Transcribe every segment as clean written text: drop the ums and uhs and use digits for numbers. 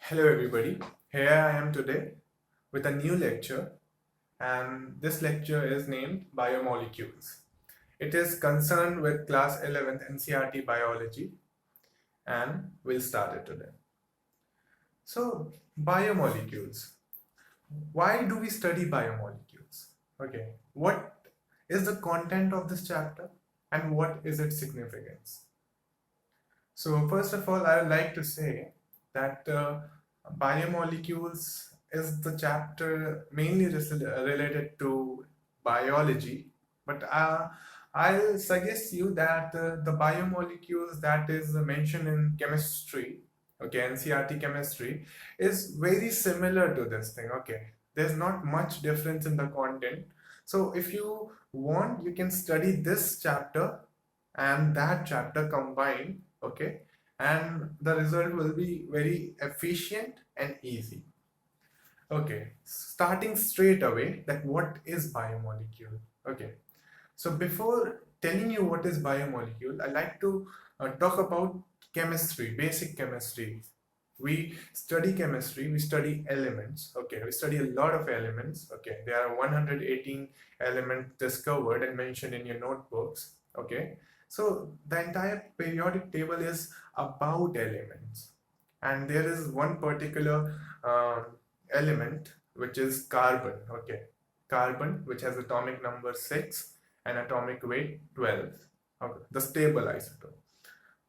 Hello everybody, here I am today with a new lecture, and this lecture is named Biomolecules. It is concerned with class 11th NCERT biology, and we'll start it today. So, biomolecules. Why do we study biomolecules? Okay, what is the content of this chapter and what is its significance? So first of all, I would like to say that biomolecules is the chapter mainly related to biology, but I'll suggest you that the biomolecules that is mentioned in chemistry, okay, NCERT chemistry, is very similar to this thing. Okay, there's not much difference in the content. So if you want, you can study this chapter and that chapter combined, okay, and the result will be very efficient and easy. Okay, starting straight away, that what is biomolecule? Okay, so before telling you what is biomolecule, I like to talk about chemistry, basic chemistry. We study chemistry, we study elements. Okay, we study a lot of elements. Okay, there are 118 elements discovered and mentioned in your notebooks. Okay, so the entire periodic table is about elements, and there is one particular element which is carbon. Okay, carbon, which has atomic number 6 and atomic weight 12. Okay, the stable isotope.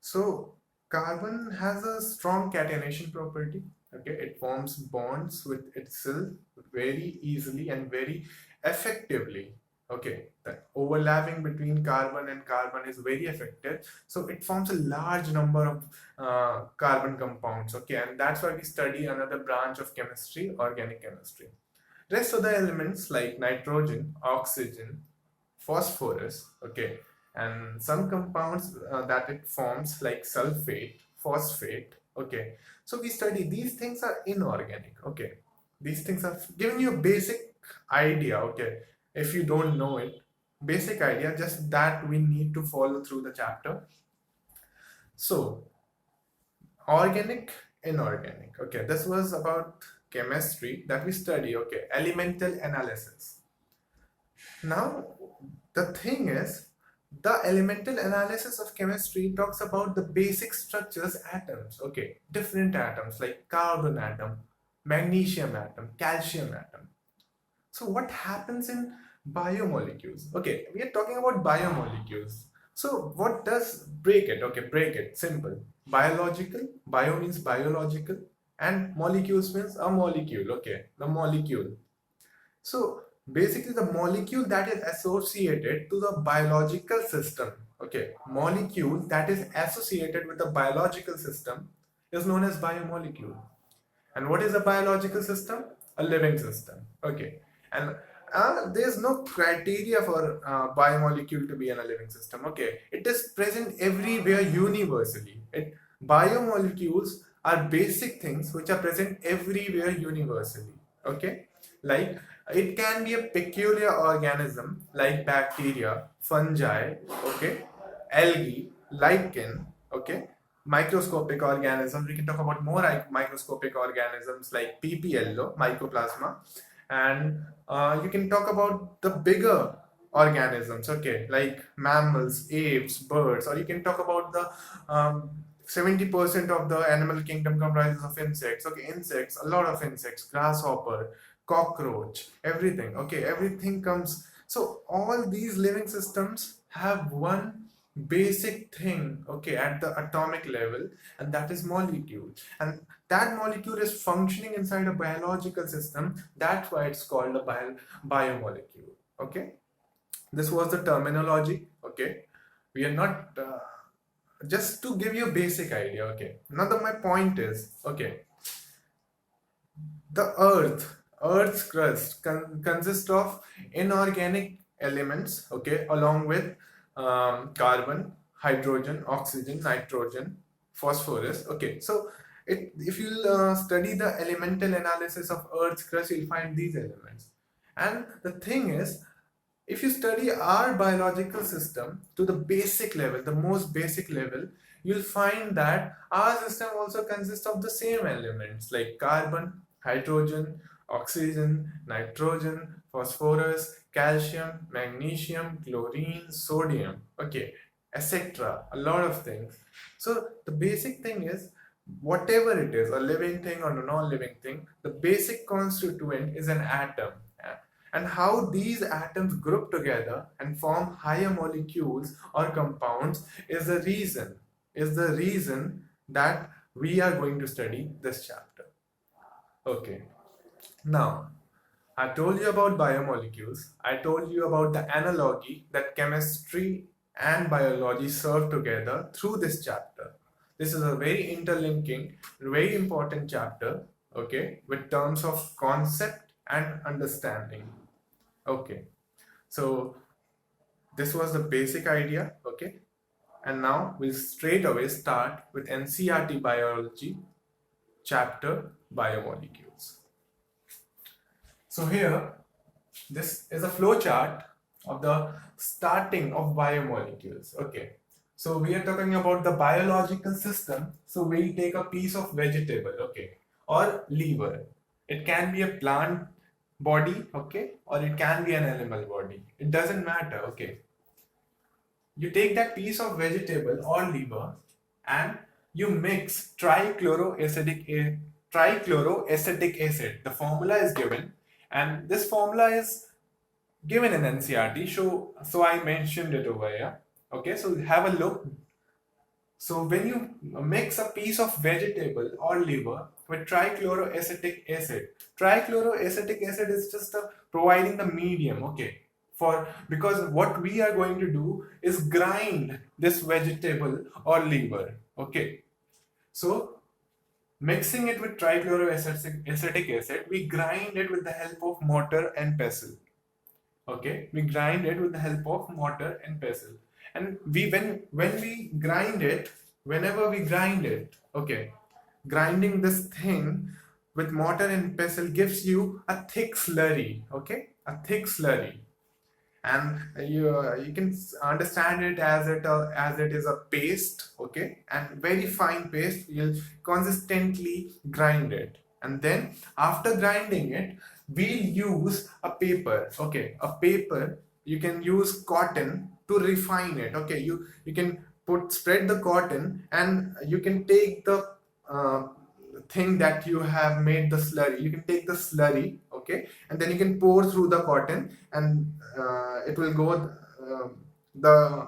So carbon has a strong catenation property. Okay, it forms bonds with itself very easily and very effectively. Okay, the overlapping between carbon and carbon is very effective. So it forms a large number of carbon compounds. Okay, and that's why we study another branch of chemistry, organic chemistry. Rest of the elements like nitrogen, oxygen, phosphorus, okay, and some compounds that it forms like sulfate, phosphate, okay. So we study these things are inorganic, okay. These things are giving you a basic idea, okay. If you don't know it, basic idea, just that we need to follow through the chapter. So organic, inorganic, okay. This was about chemistry that we study, okay. Elemental analysis. Now the thing is, the elemental analysis of chemistry talks about the basic structures atoms, okay, different atoms like carbon atom, magnesium atom, calcium atom. So what happens in biomolecules? Okay, we are talking about biomolecules. So what does break it? Okay, break it, simple. Biological, bio means biological, and molecules means a molecule, okay, the molecule. So basically the molecule that is associated to the biological system, okay, molecule that is associated with the biological system is known as biomolecule. And what is a biological system? A living system, okay. And there's no criteria for biomolecule to be in a living system, okay. It is present everywhere universally. Biomolecules are basic things which are present everywhere universally, okay. Like it can be a peculiar organism like bacteria, fungi, okay, algae, lichen, okay, microscopic organisms. We can talk about more microscopic organisms like PP yellow, mycoplasma, and you can talk about the bigger organisms, okay, like mammals, apes, birds, or you can talk about the 70% of the animal kingdom comprises of insects. Okay, insects, a lot of insects, grasshopper, cockroach, everything. Okay, everything comes. So all these living systems have one basic thing, okay, at the atomic level, and that is molecule. And that molecule is functioning inside a biological system. That's why it's called a biomolecule. Okay, this was the terminology. Okay, we are not just to give you a basic idea. Okay, now my point is, okay, the earth's crust consists of inorganic elements, okay, along with carbon, hydrogen, oxygen, nitrogen, phosphorus. Okay, so if you study the elemental analysis of earth's crust, you'll find these elements. And the thing is, if you study our biological system to the basic level, the most basic level, you'll find that our system also consists of the same elements like carbon, hydrogen, oxygen, nitrogen, phosphorus, calcium, magnesium, chlorine, sodium, okay, etc. A lot of things. So the basic thing is, whatever it is, a living thing or a non-living thing, the basic constituent is an atom. And how these atoms group together and form higher molecules or compounds is the reason that we are going to study this chapter. Okay, now I told you about biomolecules. I told you about the analogy that chemistry and biology serve together through this chapter. This is a very interlinking, very important chapter, okay, with terms of concept and understanding. Okay, so this was the basic idea, okay, and now we'll straight away start with NCERT Biology chapter Biomolecules. So here, this is a flow chart of the starting of biomolecules. Okay, so we are talking about the biological system. So we take a piece of vegetable, okay, or lever. It can be a plant body, okay, or it can be an animal body. It doesn't matter, okay. You take that piece of vegetable or lever and you mix trichloroacetic acid. The formula is given, and this formula is given in NCERT. So I mentioned it over here. Okay, so have a look. So when you mix a piece of vegetable or liver with trichloroacetic acid is just providing the medium, okay, because what we are going to do is grind this vegetable or liver, okay. So mixing it with trichloroacetic acid, we grind it with the help of mortar and pestle. Okay, we grind it with the help of mortar and pestle. And when we grind it, whenever we grind it, okay, grinding this thing with mortar and pestle gives you a thick slurry, okay, a thick slurry. And you can understand it as it is a paste, okay, and very fine paste. You'll consistently grind it, and then after grinding it, we'll use a paper, okay, a paper. You can use cotton to refine it, okay. You can spread the cotton, and you can take the thing that you have made the slurry. You can take the slurry, okay, and then you can pour through the cotton, and it will go. The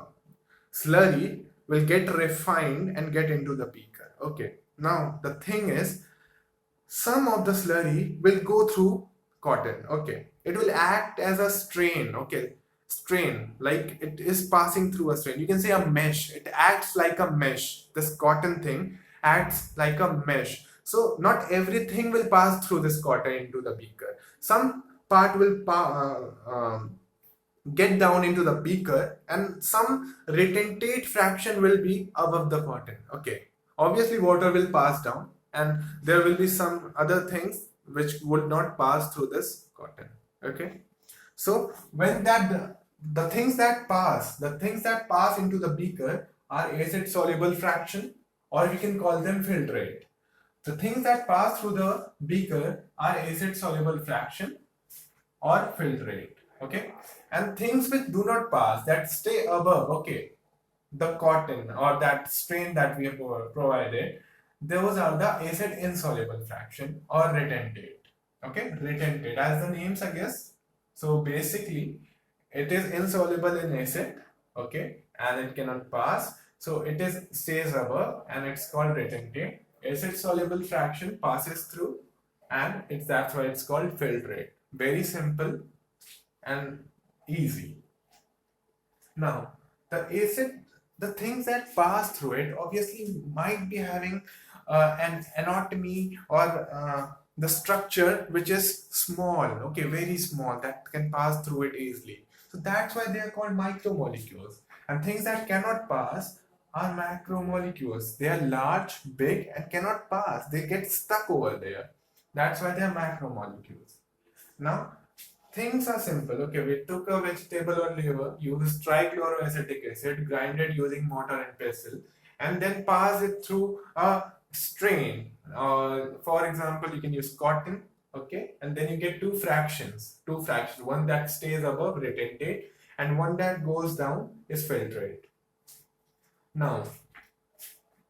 slurry will get refined and get into the beaker. Okay. Now the thing is, some of the slurry will go through cotton. Okay. It will act as a strain. Okay. Strain, like it is passing through a strain. You can say a mesh. It acts like a mesh. This cotton thing acts like a mesh. So not everything will pass through this cotton into the beaker. Some part will get down into the beaker, and some retentate fraction will be above the cotton. Okay. Obviously water will pass down, and there will be some other things which would not pass through this cotton. Okay. So when the things that pass into the beaker are acid soluble fraction, or we can call them filtrate. The things that pass through the beaker are acid soluble fraction or filtrate, okay. And things which do not pass, that stay above, okay, the cotton or that strain that we have provided, those are the acid insoluble fraction or retentate. Okay, retentate, as the name suggests. So basically it is insoluble in acid, okay, and it cannot pass, so it stays above, and it's called retentate. Acid soluble fraction passes through, and that's why it's called filtrate. Very simple and easy. Now the things that pass through it obviously might be having an anatomy or the structure which is small, okay, very small, that can pass through it easily. So that's why they are called micromolecules. And things that cannot pass are macromolecules. They are large, big, and cannot pass. They get stuck over there. That's why they are macromolecules. Now, things are simple. Okay, we took a vegetable or liver, used trichloroacetic acid, grinded using mortar and pestle, and then pass it through a strain. For example, you can use cotton, okay, and then you get two fractions, one that stays above retentate and one that goes down is filtrate. Now,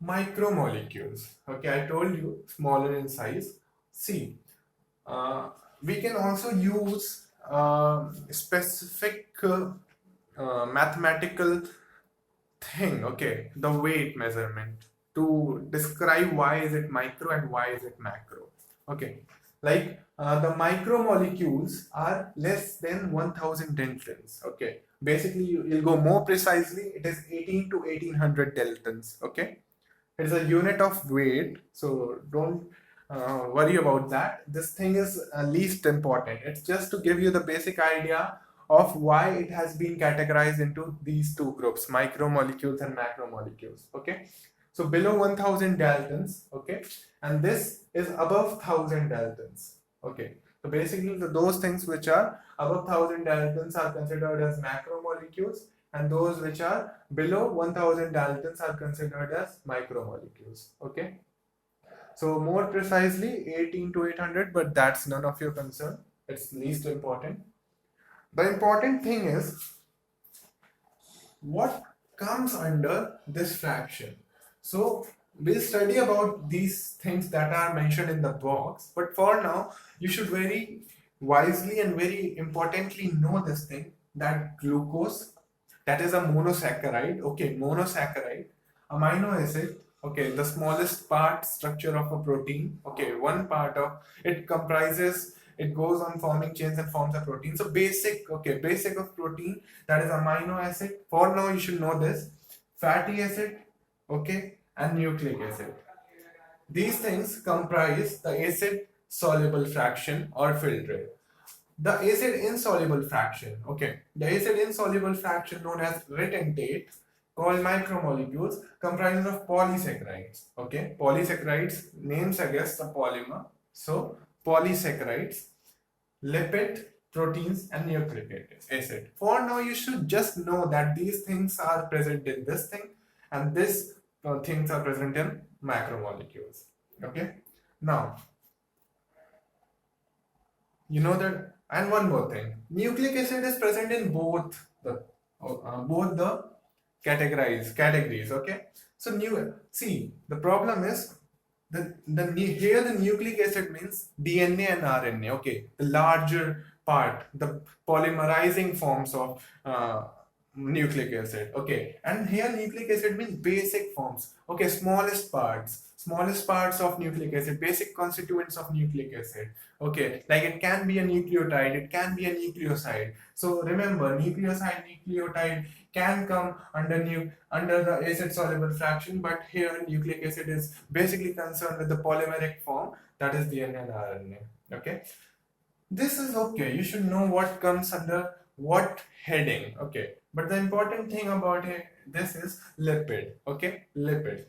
micromolecules, okay, I told you smaller in size. See, we can also use specific mathematical thing, okay, the weight measurement to describe why is it micro and why is it macro. Okay, like the micromolecules are less than 1000 daltons. Okay, basically you'll go more precisely, it is 18 to 1800 daltons. Okay, it's a unit of weight, so don't worry about that. This thing is least important. It's just to give you the basic idea of why it has been categorized into these two groups, micromolecules and macromolecules. Okay, so below 1000 daltons, okay, and this is above 1000 daltons. Okay, so basically those things which are above 1000 daltons are considered as macromolecules, and those which are below 1000 daltons are considered as micromolecules. Okay, so more precisely 18 to 800, but that's none of your concern, it's least important. The important thing is what comes under this fraction. So we'll study about these things that are mentioned in the box, but for now you should very wisely and very importantly know this thing, that glucose, that is a monosaccharide. Okay, monosaccharide, amino acid, okay, the smallest part structure of a protein. Okay, one part of it comprises, it goes on forming chains and forms a protein. So basic, okay, basic of protein, that is amino acid. For now you should know this, fatty acid, okay, and nucleic acid. These things comprise the acid soluble fraction or filtrate. The acid insoluble fraction, okay, the acid insoluble fraction known as retentate, called micromolecules, comprises of polysaccharides. Okay, polysaccharides, name suggests a polymer, so polysaccharides, lipid, proteins, and nucleic acid. For now you should just know that these things are present in this thing, and these things are present in macromolecules. Okay, now you know that. And one more thing, nucleic acid is present in both the categories. Okay, so see, the problem is here the nucleic acid means DNA and RNA. Okay, the larger part, the polymerizing forms of nucleic acid. Okay, and here nucleic acid means basic forms. Okay, smallest parts of nucleic acid, basic constituents of nucleic acid. Okay, like it can be a nucleotide, it can be a nucleoside. So remember, nucleotide can come under the acid soluble fraction, but here nucleic acid is basically concerned with the polymeric form, that is DNA and RNA. Okay, this is okay, you should know what comes under what heading. Okay, but the important thing about this is lipid. Okay, lipid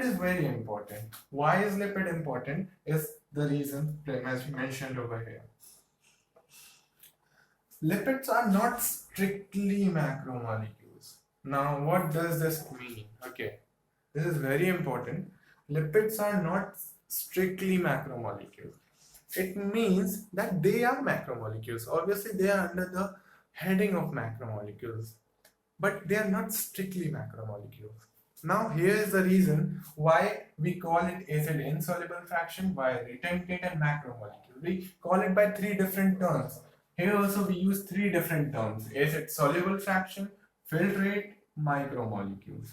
is very important. Why is lipid important is the reason as we mentioned over here. Lipids are not strictly macromolecules. Now what does this mean? Okay, this is very important. Lipids are not strictly macromolecules. It means that they are macromolecules. Obviously they are under the heading of macromolecules, but they are not strictly macromolecules. Now here is the reason why we call it acid insoluble fraction, why retentate and macromolecule. We call it by three different terms. Here also we use three different terms: acid soluble fraction, filtrate, micromolecules.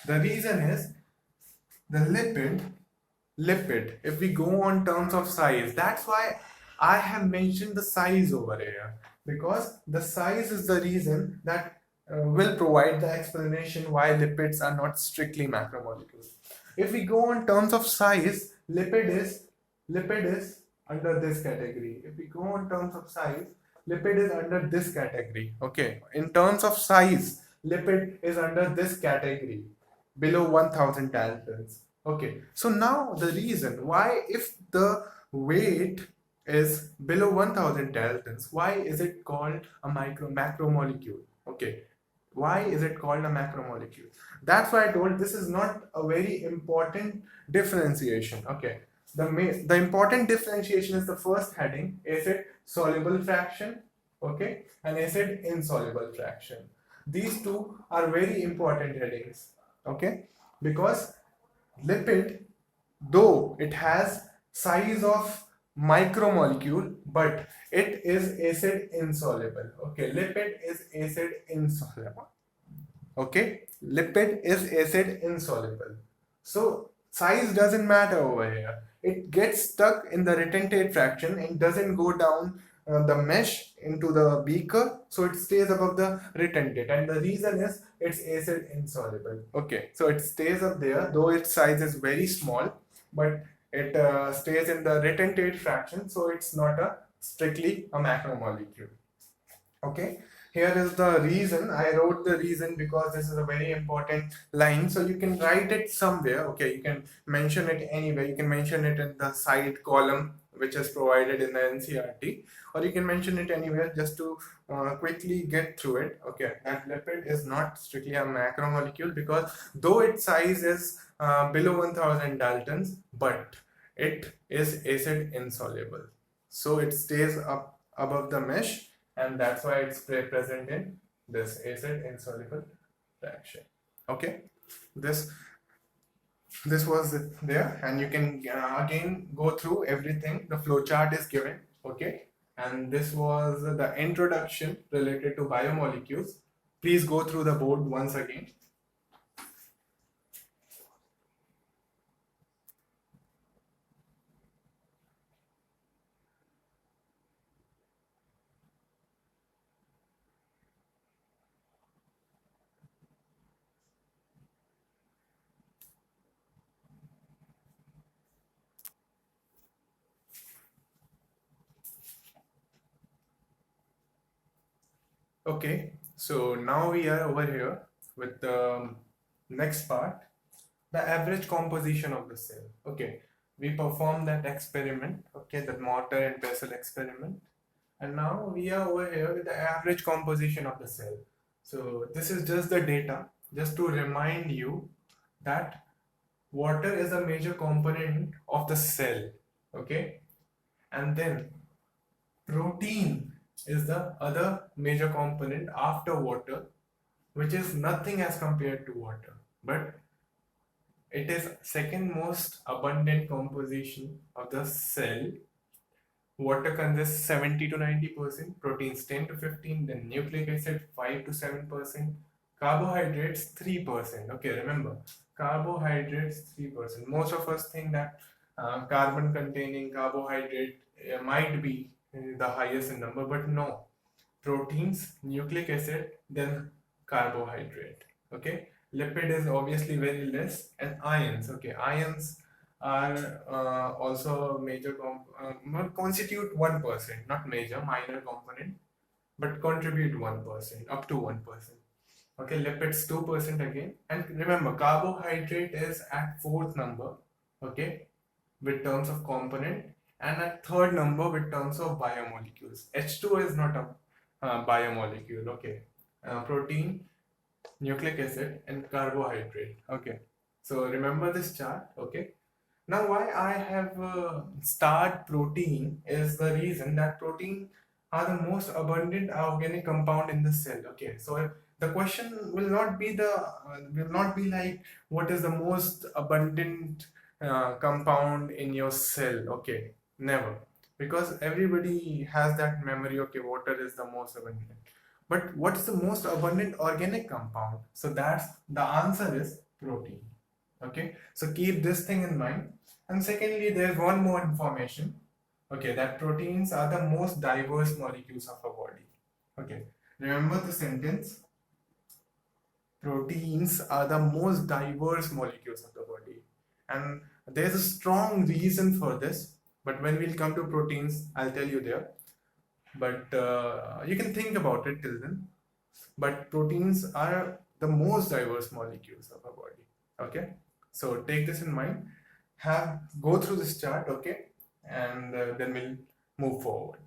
The reason is the lipid, if we go on terms of size, that's why I have mentioned the size over here, because the size is the reason that will provide the explanation why lipids are not strictly macromolecules. If we go on terms of size, lipid is under this category. If we go on terms of size, lipid is under this category. Okay, in terms of size, lipid is under this category, below 1000 daltons. Okay, so now the reason why, if the weight is below 1000 daltons, why is it called a macromolecule? Okay, Why is it called a macromolecule? That's why I told this is not a very important differentiation. Okay, the important differentiation is the first heading, acid soluble fraction, okay, and acid insoluble fraction. These two are very important headings, okay, because lipid, though it has size of micromolecule, but it is acid insoluble. Okay, lipid is acid insoluble. Okay, lipid is acid insoluble. So size doesn't matter over here. It gets stuck in the retentate fraction and doesn't go down the mesh into the beaker, so it stays above the retentate, and the reason is it's acid insoluble. Okay, so it stays up there, though its size is very small, but it stays in the retentate fraction, so it's not a strictly a macromolecule. Okay, here is the reason. I wrote the reason because this is a very important line, so you can write it somewhere. Okay, you can mention it anywhere. You can mention it in the side column which is provided in the NCERT, or you can mention it anywhere just to quickly get through it. Okay, that lipid is not strictly a macromolecule because though its size is below 1000 Daltons, but it is acid insoluble, so it stays up above the mesh, and that's why it's present in this acid insoluble fraction. Okay, this was it there, and you can again go through everything. The flow chart is given. Okay, and this was the introduction related to biomolecules. Please go through the board once again. Okay, so now we are over here with the next part, the average composition of the cell. Okay, we performed that experiment, okay, the mortar and pestle experiment, and now we are over here with the average composition of the cell. So this is just the data, just to remind you that water is a major component of the cell, okay, and then protein is the other major component after water, which is nothing as compared to water, but it is second most abundant composition of the cell. Water consists 70 to 90%, proteins 10 to 15, then nucleic acid 5 to 7%, carbohydrates 3%. Okay, remember, carbohydrates 3%. Most of us think that carbon containing carbohydrate might be the highest in number, but no. Proteins, nucleic acid, then carbohydrate. Okay, lipid is obviously very less, and ions. Okay, ions are also major constitute 1%, not major, minor component, but contribute 1%, up to 1%. Okay, lipids 2% again, and remember carbohydrate is at fourth number, okay, with terms of component, and at third number with terms of biomolecules. H2 is not a biomolecule. Okay, protein, nucleic acid, and carbohydrate. Okay, so remember this chart. Okay, now why I have starred protein is the reason that protein are the most abundant organic compound in the cell. Okay, so the question will not be like what is the most abundant compound in your cell. Okay, never, because everybody has that memory. Okay, water is the most abundant, but what's the most abundant organic compound? So that's the answer is protein. Okay, so keep this thing in mind. And secondly, there's one more information. Okay, that proteins are the most diverse molecules of our body. Okay, remember the sentence. Proteins are the most diverse molecules of the body, and there's a strong reason for this, but when we'll come to proteins, I'll tell you there. But you can think about it till then. But proteins are the most diverse molecules of our body. Okay, so take this in mind. Go through this chart. Okay, and then we'll move forward.